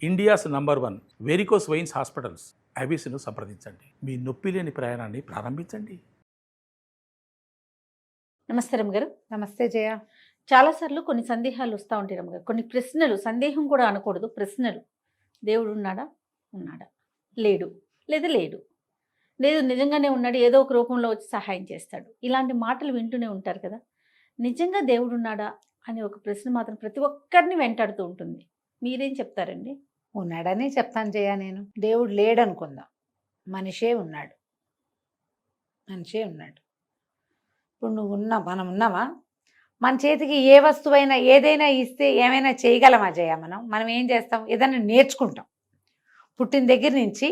India's number 1 varicose veins hospitals ఐబీసీను సంప్రదించండి. మీ నొప్పి లేని ప్రయాణాన్ని ప్రారంభించండి. నమస్తే రమ్మగారు. నమస్తే జయ. చాలాసార్లు కొన్ని సందేహాలు వస్తూ ఉంటాయి రమ్మగారు. కొన్ని ప్రశ్నలు, సందేహం కూడా అనకూడదు, ప్రశ్నలు. దేవుడు ఉన్నాడా? ఉన్నాడా? లేడు. లేదా లేడు. లేదు నిజంగానే ఉన్నాడు, ఏదో ఒక రూపంలో వచ్చి సహాయం చేస్తాడు. ఇలాంటి మాటలు వింటూనే ఉంటారు కదా. నిజంగా దేవుడు ఉన్నాడా అనే ఒక ప్రశ్న మాత్రం ప్రతి ఒక్కరిని వెంటాడుతూ ఉంటుంది. మీరేం చెప్తారండి? ఉన్నాడనే చెప్తాను జయ. నేను దేవుడు లేడనుకుందాం, మనిషే ఉన్నాడు. మనిషే ఉన్నాడు. ఇప్పుడు మనం ఉన్నామా? మన చేతికి ఏ వస్తువైనా ఏదైనా ఇస్తే ఏమైనా చేయగలమా జయ? మనం ఏం చేస్తాం? ఏదైనా నేర్చుకుంటాం. పుట్టిన దగ్గర నుంచి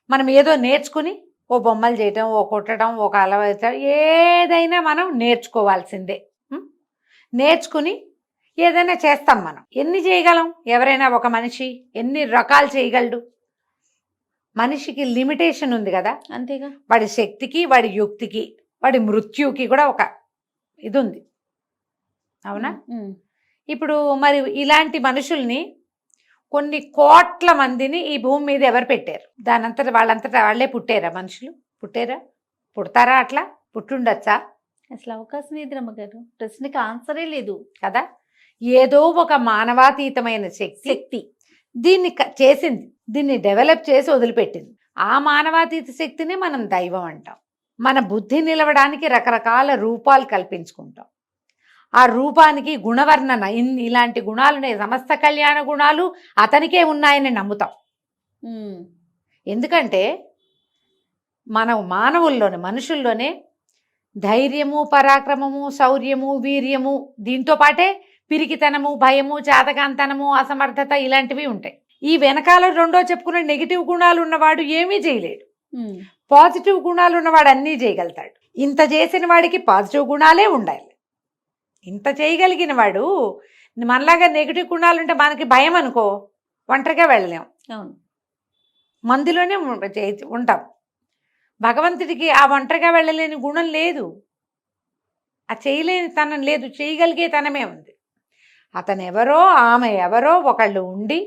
మనం ఏదో నేర్చుకుని ఓ బొమ్మలు చేయటం, ఓ కుట్టడం, ఒక అలవాటు, ఏదైనా మనం నేర్చుకోవాల్సిందే. నేర్చుకుని ఏదైనా చేస్తాం. మనం ఎన్ని చేయగలం? ఎవరైనా ఒక మనిషి ఎన్ని రకాలు చేయగలడు? మనిషికి లిమిటేషన్ ఉంది కదా. అంతేగా. వాడి శక్తికి, వాడి యుక్తికి, వాడి మృత్యుకి కూడా ఒక ఇది ఉంది. అవునా? ఇప్పుడు మరి ఇలాంటి మనుషుల్ని కొన్ని కోట్ల మందిని ఈ భూమి మీద ఎవరు పెట్టారు? దానంతట వాళ్ళే పుట్టారా? మనుషులు పుట్టారా? పుడతారా? అట్లా పుట్టుండొచ్చా? అసలు అవకాశం లేదు రమ్మగారు. ప్రశ్నకి ఆన్సరే లేదు కదా. ఏదో ఒక మానవాతీతమైన శక్తి దీన్ని చేసింది, దీన్ని డెవలప్ చేసి వదిలిపెట్టింది. ఆ మానవాతీత శక్తిని మనం దైవం అంటాం. మన బుద్ధి నిలవడానికి రకరకాల రూపాలు కల్పించుకుంటాం. ఆ రూపానికి గుణవర్ణన, ఇలాంటి గుణాలున్నాయి, సమస్త కళ్యాణ గుణాలు అతనికే ఉన్నాయని నమ్ముతాం. ఎందుకంటే మన మానవుల్లోనే, మనుషుల్లోనే ధైర్యము, పరాక్రమము, శౌర్యము, వీర్యము, దీంతో పాటే పిరికితనము, భయము, చేతకాంతనము, అసమర్థత ఇలాంటివి ఉంటాయి. ఈ వెనకాల రెండో చెప్పుకున్న నెగిటివ్ గుణాలు ఉన్నవాడు ఏమీ చేయలేడు. పాజిటివ్ గుణాలు ఉన్నవాడు అన్నీ చేయగలుగుతాడు. ఇంత చేసిన వాడికి పాజిటివ్ గుణాలే ఉండాలి. ఇంత చేయగలిగిన వాడు, మనలాగా నెగిటివ్ గుణాలు ఉంటే మనకి భయం అనుకో, ఒంటరిగా వెళ్ళలేం. అవును, మందులోనే ఉంటాం. భగవంతుడికి ఆ ఒంటరిగా వెళ్ళలేని గుణం లేదు, ఆ చేయలేని తనం లేదు, చేయగలిగే తనమే ఉంది. అతను ఎవరో, ఆమె ఎవరో ఒకళ్ళు ఉండి,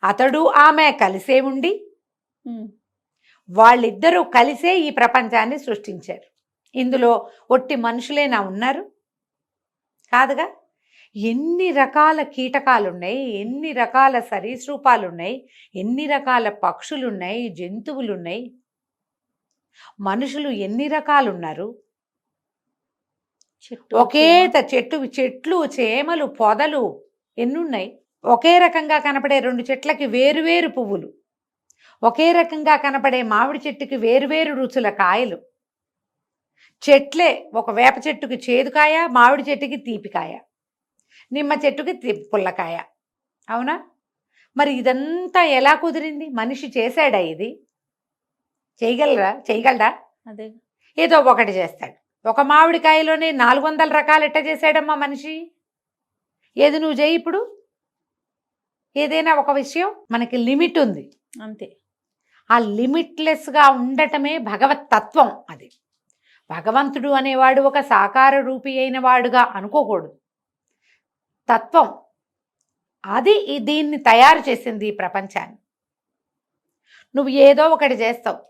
అతడు ఆమె కలిసే ఉండి, వాళ్ళిద్దరూ కలిసే ఈ ప్రపంచాన్ని సృష్టించారు. ఇందులో ఒట్టి మనుషులేనా ఉన్నారు? కాదుగా. ఎన్ని రకాల కీటకాలున్నాయి, ఎన్ని రకాల సరీసృపాలున్నాయి, ఎన్ని రకాల పక్షులున్నాయి, జంతువులున్నాయి. మనుషులు ఎన్ని రకాలున్నారు? ఒకే చెట్లు, చేమలు, పొదలు ఎన్నున్నాయి. ఒకే రకంగా కనపడే 2 చెట్లకి వేరువేరు పువ్వులు, ఒకే రకంగా కనపడే మామిడి చెట్టుకి వేరువేరు రుచుల కాయలు. చెట్లే, ఒక వేప చెట్టుకి చేదుకాయ, మామిడి చెట్టుకి తీపికాయ, నిమ్మ చెట్టుకి పుల్లకాయ. అవునా? మరి ఇదంతా ఎలా కుదిరింది? మనిషి చేశాడా? ఇది చేయగలడా? అదే, ఏదో ఒకటి చేస్తాడు. ఒక మామిడికాయలోనే 400 రకాలు ఎట్ట చేశాడమ్మా మనిషి? ఏది నువ్వు చేయి. ఇప్పుడు ఏదైనా ఒక విషయం మనకి లిమిట్ ఉంది, అంతే. ఆ లిమిట్లెస్గా ఉండటమే భగవత్ తత్వం. అది భగవంతుడు అనేవాడు ఒక సాకార రూపి అయిన వాడుగా అనుకోకూడదు. తత్వం అది దీన్ని తయారు చేసింది, ఈ ప్రపంచాన్ని. నువ్వు ఏదో ఒకటి చేస్తావు,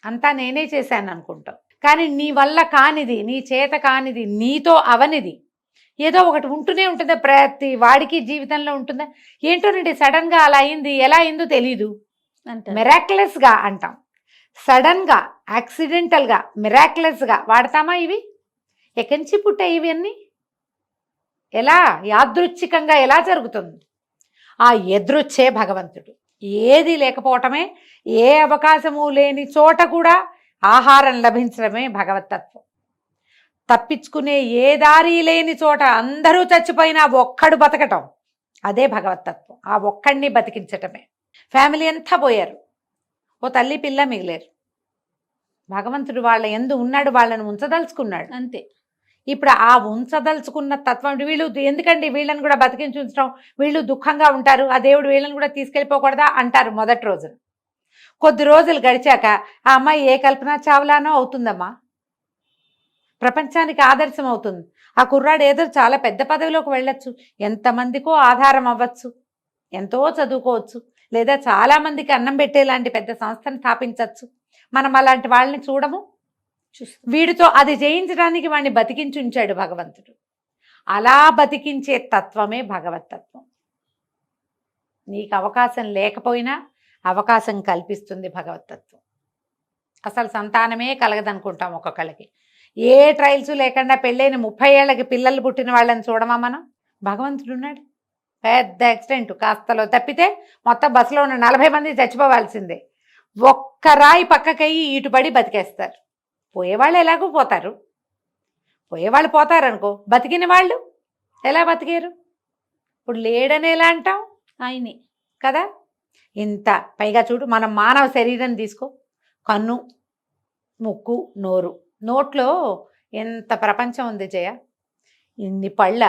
అంతా నేనే చేశాను అనుకుంటావు. కానీ నీ వల్ల కానిది, నీ చేత కానిది, నీతో అవనిది ఏదో ఒకటి ఉంటూనే ఉంటుందా? ప్రతి వాడికి జీవితంలో ఉంటుందా? ఏంటోనండి, సడన్గా అలా అయింది, ఎలా అయిందో తెలీదు. మిరాక్యులస్గా అంటాం. సడన్గా, యాక్సిడెంటల్గా, మిరాక్యులస్గా వాడతామా? ఇవి ఎక్కడి నుంచి పుట్టాయి? ఇవన్నీ ఎలా యాదృచ్ఛికంగా ఎలా జరుగుతుంది? ఆ ఎదృచ్చే భగవంతుడు. ఏది లేకపోవటమే, ఏ అవకాశము లేని చోట కూడా ఆహారం లభించడమే భగవతత్వం. తప్పించుకునే ఏ దారి లేని చోట అందరూ చచ్చిపోయినా ఒక్కడు బతకటం, అదే భగవతత్వం. ఆ ఒక్కడిని బతికించటమే. ఫ్యామిలీ అంతా పోయారు, ఓ తల్లి పిల్ల మిగిలేరు. భగవంతుడు వాళ్ళ యందు ఉన్నాడు, వాళ్ళని ఉంచదలుచుకున్నాడు, అంతే. ఇప్పుడు ఆ ఉంచదలుచుకున్న తత్వం వీళ్ళు ఎందుకండి వీళ్ళని కూడా బతికించి ఉంచడం? వీళ్ళు దుఃఖంగా ఉంటారు, ఆ దేవుడు వీళ్ళని కూడా తీసుకెళ్ళిపోకూడదా అంటారు మొదటి రోజున. కొద్ది రోజులు గడిచాక ఆ అమ్మాయి ఏ కల్పనా చావ్లానో అవుతుందమ్మా, ప్రపంచానికి ఆదర్శం అవుతుంది. ఆ కుర్రాడు ఏదో చాలా పెద్ద పదవిలోకి వెళ్ళొచ్చు, ఎంతమందికో ఆధారం అవ్వచ్చు, ఎంతో చదువుకోవచ్చు, లేదా చాలామందికి అన్నం పెట్టేలాంటి పెద్ద సంస్థను స్థాపించవచ్చు. మనం అలాంటి వాళ్ళని చూడము. వీడితో అది చేయించడానికి వాడిని బతికించి ఉంచాడు భగవంతుడు. అలా బతికించే తత్వమే భగవతత్వం. నీకు అవకాశం లేకపోయినా అవకాశం కల్పిస్తుంది భగవతత్వం. అసలు సంతానమే కలగదనుకుంటాం ఒక్కొక్కళ్ళకి. ఏ ట్రయల్స్ లేకుండా పెళ్ళైన 30 ఏళ్ళకి పిల్లలు పుట్టిన వాళ్ళని చూడమా మనం? భగవంతుడు ఉన్నాడు. పెద్ద యాక్సిడెంట్ కాస్తలో తప్పితే మొత్తం బస్సులో ఉన్న 40 మంది చచ్చిపోవాల్సిందే. ఒక్క రాయి పక్కకయ్యి ఇటుపడి బతికేస్తారు. పోయేవాళ్ళు ఎలాగో పోతారు. పోయేవాళ్ళు పోతారనుకో, బతికిన వాళ్ళు ఎలా బతికారు? ఇప్పుడు లేడని ఎలా అంటాం? ఆయనే కదా. ఇంత పైగా చూడు, మనం మానవ శరీరం తీసుకో, కన్ను, ముక్కు, నోరు. నోట్లో ఎంత ప్రపంచం ఉంది జయ. ఇన్ని పళ్ళ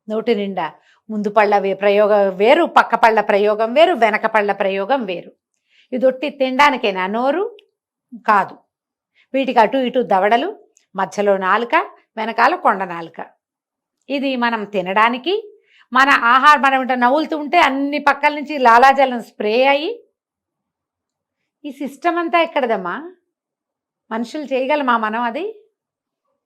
నోటి నిండా. ముందు పళ్ళ ప్రయోగం వేరు, పక్క పళ్ళ ప్రయోగం వేరు, వెనక పళ్ళ ప్రయోగం వేరు. ఇదొట్టి తినడానికేనా నోరు? కాదు. వీటికి అటు ఇటు దవడలు, మధ్యలో నాలుక, వెనకాల కొండ నాలుక. ఇది మనం తినడానికి, మన ఆహారం మనం నవ్వులుతూ ఉంటే అన్ని పక్కల నుంచి లాలాజలం స్ప్రే అయ్యి. ఈ సిస్టమ్ అంతా ఎక్కడదమ్మా? మనుషులు చేయగలమా మనం? అది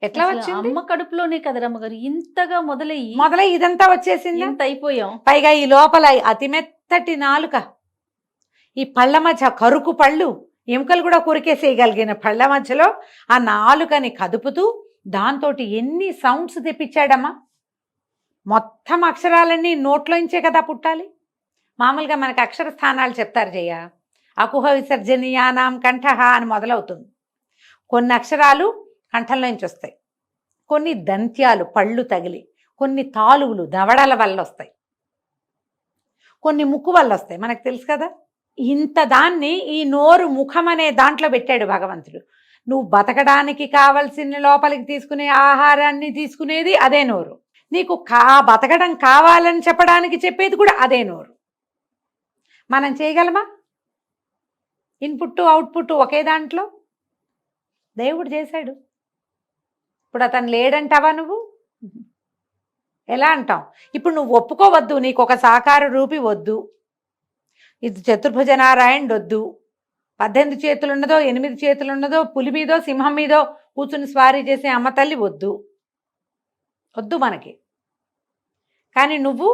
ఎట్లా వచ్చింది? అమ్మ కడుపులోనే కదా రమ్మగారు ఇంతగా మొదలై ఇదంతా వచ్చేసింది. ఇంత అయిపోయాం. పైగా ఈ లోపల అతి మెత్తటి నాలుక, ఈ పళ్ళ మధ్య కరుకు పళ్ళు, ఎముకలు కూడా కొరికేసేయగలిగిన పళ్ళ మధ్యలో ఆ నాలుకని కదుపుతూ దాంతో ఎన్ని సౌండ్స్ తెప్పించాడమ్మా. మొత్తం అక్షరాలన్నీ నోట్లోంచే కదా పుట్టాలి. మామూలుగా మనకు అక్షర స్థానాలు చెప్తారు జయ. అకుహ విసర్జనీయానాం కంఠః అని మొదలవుతుంది. కొన్ని అక్షరాలు కంఠంలోంచి వస్తాయి, కొన్ని దంత్యాలు పళ్ళు తగిలి, కొన్ని తాలువులు దవడల వల్ల వస్తాయి, కొన్ని ముక్కు వల్ల వస్తాయి. మనకు తెలుసు కదా. ఇంత దాన్ని ఈ నోరు ముఖం అనే దాంట్లో పెట్టాడు భగవంతుడు. నువ్వు బతకడానికి కావలసిన లోపలికి తీసుకునే ఆహారాన్ని తీసుకునేది అదే నోరు. నీకు బతకడం కావాలని చెప్పడానికి చెప్పేది కూడా అదే నోరు. మనం చేయగలమా? ఇన్పుట్ అవుట్పుట్ ఒకే దాంట్లో దేవుడు చేశాడు. ఇప్పుడు అతను లేడంటావా నువ్వు? ఎలా అంటాం? ఇప్పుడు నువ్వు ఒప్పుకోవద్దు, నీకు ఒక సాకార రూపి వద్దు, ఇది చతుర్భుజ నారాయణుడు వద్దు, 18 చేతులు ఉన్నదో 8 చేతులు ఉన్నదో పులి మీదో సింహం మీదో కూర్చుని స్వారీ చేసే అమ్మ తల్లి వద్దు మనకి. కానీ నువ్వు,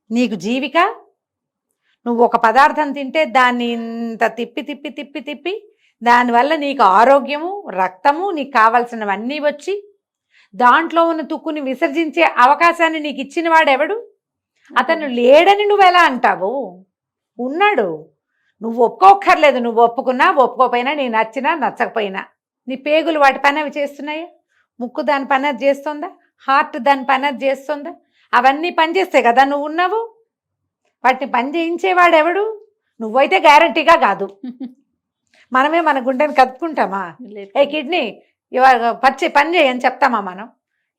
నీకు జీవిక, నువ్వు ఒక పదార్థం తింటే దాన్ని ఇంత తిప్పి తిప్పి తిప్పి తిప్పి దానివల్ల నీకు ఆరోగ్యము, రక్తము, నీకు కావలసినవన్నీ వచ్చి దాంట్లో ఉన్న తుక్కుని విసర్జించే అవకాశాన్ని నీకు ఇచ్చిన వాడెవడు? అతను లేడని నువ్వు ఎలా అంటావు? ఉన్నాడు. నువ్వు ఒప్పుకోక్కర్లేదు. నువ్వు ఒప్పుకున్నా ఒప్పుకోపోయినా, నీ నచ్చినా నచ్చకపోయినా, నీ పేగులు వాటి పని అవి చేస్తున్నాయా? ముక్కు దాని పని అది చేస్తుందా? హార్ట్ దాని పని అది చేస్తుందా? అవన్నీ పనిచేస్తే కదా నువ్వు ఉన్నావు. వాటిని పని చేయించేవాడెవడు? నువ్వైతే గ్యారంటీగా కాదు. మనమే మన గుండెని కదుపుకుంటామా? ఏ కిడ్నీ పని చేయని చెప్తామా మనం?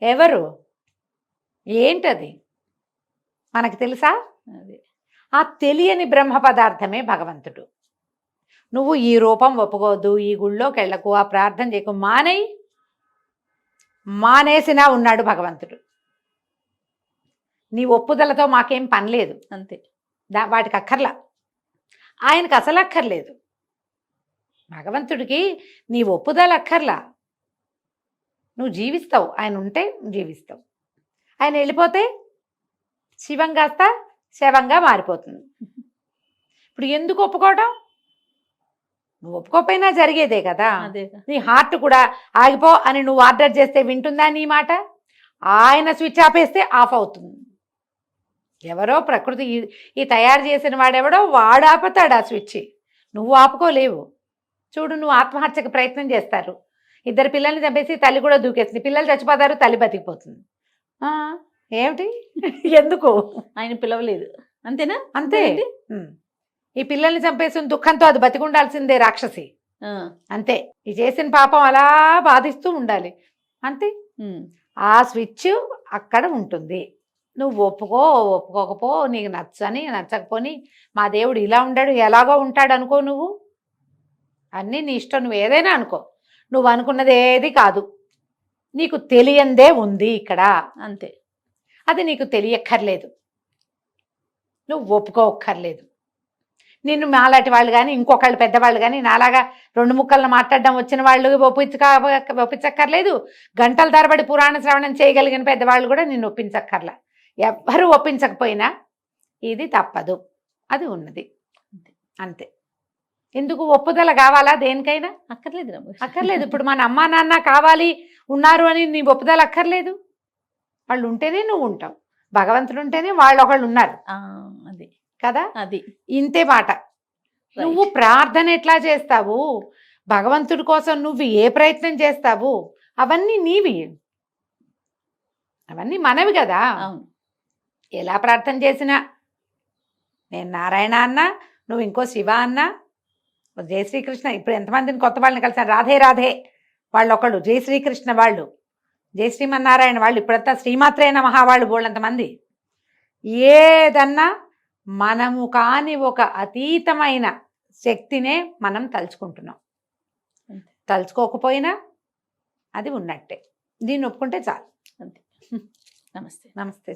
ఎవరు? ఏంటది మనకు తెలుసా? ఆ తెలియని బ్రహ్మ పదార్థమే భగవంతుడు. నువ్వు ఈ రూపం ఒప్పుకోవద్దు, ఈ గుళ్ళోకి వెళ్ళకు, ఆ ప్రార్థన చేయకు, మానేసినా ఉన్నాడు భగవంతుడు. నీ ఒప్పుదలతో మాకేం పని లేదు. అంతే. వాటికి అక్కర్లా. ఆయనకు అసలు అక్కర్లేదు. భగవంతుడికి నీ ఒప్పుదల అక్కర్లా. నువ్వు జీవిస్తావు, ఆయన ఉంటే జీవిస్తావు. ఆయన వెళ్ళిపోతే శివం కాస్త శవంగా మారిపోతుంది. ఇప్పుడు ఎందుకు ఒప్పుకోవడం? నువ్వు ఒప్పుకోపోయినా జరిగేదే కదా. నీ హార్ట్ కూడా ఆగిపో అని నువ్వు ఆర్డర్ చేస్తే వింటుందా నీ మాట? ఆయన స్విచ్ ఆపేస్తే ఆఫ్ అవుతుంది. ఎవరో ప్రకృతి ఈ తయారు చేసిన వాడెవడో వాడు ఆపుతాడు ఆ స్విచ్. నువ్వు ఆపుకోలేవు. చూడు, నువ్వు ఆత్మహత్యకు ప్రయత్నం చేస్తారు, 2 పిల్లల్ని చంపేసి తల్లి కూడా దూకేస్తుంది, పిల్లలు చచ్చిపోతారు, తల్లి బతికిపోతుంది. ఏమిటి? ఎందుకు? ఆయన పిలవలేదు. అంతేనా? అంతే. ఈ పిల్లల్ని చంపేసిన దుఃఖంతో అది బతికుండాల్సిందే రాక్షసి. అంతే. ఈ చేసిన పాపం అలా బాధిస్తూ ఉండాలి. అంతే. ఆ స్విచ్ అక్కడ ఉంటుంది. నువ్వు ఒప్పుకోకపో, నీకు నచ్చని నచ్చకపోని, మా దేవుడు ఇలా ఉండాడు ఎలాగో ఉంటాడు అనుకో. నువ్వు అన్నీ నీ ఇష్టం, నువ్వు ఏదైనా అనుకో. నువ్వు అనుకున్నది ఏది కాదు. నీకు తెలియందే ఉంది ఇక్కడ. అంతే. అది నీకు తెలియక్కర్లేదు, నువ్వు ఒప్పుకోక్కర్లేదు. నిన్ను మాలాంటి వాళ్ళు కానీ ఇంకొకళ్ళు పెద్దవాళ్ళు కానీ నాలాగా 2 ముక్కలను మాట్లాడడం వచ్చిన వాళ్ళు ఒప్పించక్కర్లేదు. గంటల తరబడి పురాణ శ్రవణం చేయగలిగిన పెద్దవాళ్ళు కూడా నిన్ను ఒప్పించక్కర్లా. ఎవ్వరూ ఒప్పించకపోయినా ఇది తప్పదు, అది ఉన్నది, అంతే. ఎందుకు ఒప్పుదల కావాలా దేనికైనా? అక్కర్లేదు రమ్మగారు. అక్కర్లేదు. ఇప్పుడు మన అమ్మా నాన్న కావాలి ఉన్నారు అని నీ ఒప్పుదల అక్కర్లేదు. వాళ్ళు ఉంటేనే నువ్వు ఉంటావు, భగవంతుడు ఉంటేనే వాళ్ళు ఒకళ్ళు ఉన్నారు అది కదా. అది ఇంతే మాట. నువ్వు ప్రార్థన ఎట్లా చేస్తావు, భగవంతుడి కోసం నువ్వు ఏ ప్రయత్నం చేస్తావు, అవన్నీ నీవి, అవన్నీ మనవి కదా. అవును. ఎలా ప్రార్థన చేసినా, నేను నారాయణ అన్నా, నువ్వు ఇంకో శివ అన్నా, జయ శ్రీకృష్ణ, ఇప్పుడు ఎంతమందిని కొత్త వాళ్ళని కలిసాను, రాధే రాధే వాళ్ళు ఒకళ్ళు, జయ శ్రీకృష్ణ వాళ్ళు, జయ శ్రీమన్నారాయణ వాళ్ళు, ఇప్పుడంతా శ్రీమాత్రే నమః వాళ్ళు బోళ్ళంతమంది. ఏదన్నా మనము కాని ఒక అతీతమైన శక్తినే మనం తలుచుకుంటున్నాం. తలుచుకోకపోయినా అది ఉన్నట్టే. దీన్ని ఒప్పుకుంటే చాలు. అంతే. నమస్తే. నమస్తే.